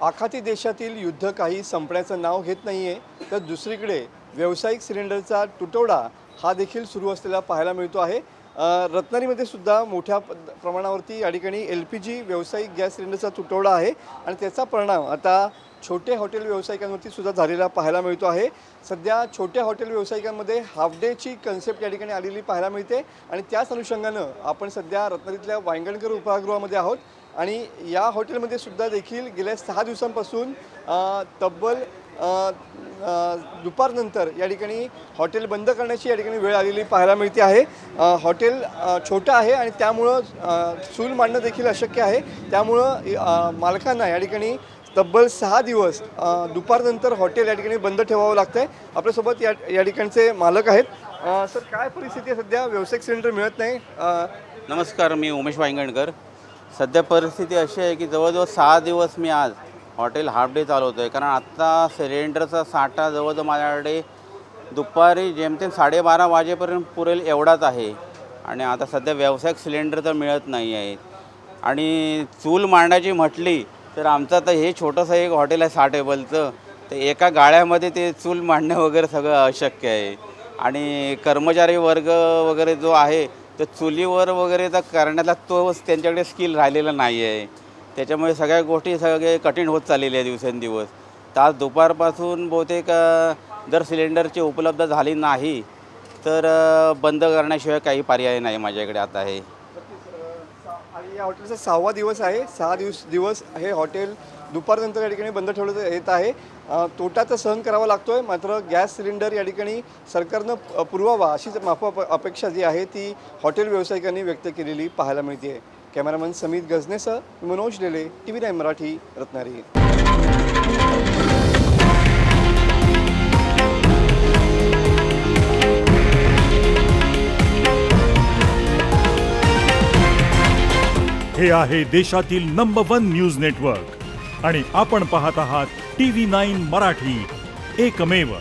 आखाती देशातील युद्ध काही संपण्याचं नाव घेत नाही आहे, तर दुसरीकडे व्यावसायिक सिलेंडरचा तुटवडा हा देखील सुरू असलेला पाहायला मिळतो आहे। रत्नागिरीमध्ये सुद्धा मोठ्या प्रमाणावरती या ठिकाणी LPG व्यावसायिक गॅस सिलेंडरचा तुटवडा आहे आणि त्याचा परिणाम आता छोटे हॉटेल व्यावसायिकांवरती सुद्धा झालेला पाहायला मिळतो आहे। सध्या छोट्या हॉटेल व्यावसायिकांमध्ये हाफ डेची कन्सेप्ट या ठिकाणी आलेली पाहायला मिळते आणि त्याच अनुषंगानं आपण सध्या रत्नागिरीतल्या वांगणकर उपाहारगृहामध्ये आहोत आणि या हॉटेलमध्ये सुद्धा देखील गेल्या 6 दिवसांपासून तब्बल दुपारनंतर या ठिकाणी हॉटेल बंद करण्याची या ठिकाणी वेळ आलेली पाहायला मिळते आहे। हॉटेल छोटं आहे आणि त्यामुळं चूल मांडणं देखील अशक्य आहे। त्यामुळं मालकांना या ठिकाणी तब्बल 6 दिवस दुपारनंतर हॉटेल या ठिकाणी बंद ठेवावं लागतं आहे। आपल्यासोबत या ठिकाणचे मालक आहेत। सर, काय परिस्थिती आहे सध्या? व्यावसायिक सिलेंडर मिळत नाही। नमस्कार, मी उमेश वांगणकर। सध्या परिस्थिती अशी आहे की जवळजवळ 6 दिवस मी आज हॉटेल हाफ डे चालवतो आहे, कारण आत्ता सिलेंडरचा साठा जवळजवळ माझ्याकडे दुपारी जेमतेम 12:30 वाजेपर्यंत पुरेल एवढाच आहे आणि आता सध्या व्यावसायिक सिलेंडर तर मिळत नाही आहे। आणि चूल मांडायची म्हटली तर आमचं तर हे छोटंसं एक हॉटेल आहे 6 टेबलचं, तर एका गाळ्यामध्ये ते चूल मांडणं वगैरे सगळं अशक्य आहे आणि कर्मचारी वर्ग वगैरे जो आहे तर चुलीवर वगैरे तर करण्याचा तो त्यांच्याकडे स्किल राहिलेला नाही आहे। त्याच्यामुळे सगळ्या गोष्टी सगळे कठीण होत चाललेल्या आहे दिवसेंदिवस। तर आज दुपारपासून बहुतेक जर सिलेंडरची उपलब्ध झाली नाही तर बंद करण्याशिवाय काही पर्याय नाही माझ्याकडे आता आहे। आणि या हॉटेलचा 6वा दिवस आहे। 6 दिवस हे हॉटेल दुपारनंतर या ठिकाणी बंद ठेवलं येत आहे। तोटा तर सहन करावा लागतोय, मात्र गॅस सिलेंडर या ठिकाणी सरकारनं पुरवावा अशीच अपेक्षा जी आहे ती हॉटेल व्यावसायिकांनी व्यक्त केलेली पाहायला मिळते। कॅमेरामन समीत गजनेसह मनोज लेले, TV9 मराठी, रत्नागिरी। हे आहे देशातील नंबर 1 न्यूज नेटवर्क आणि आपण पाहत आहात TV9 मराठी, एकमेव।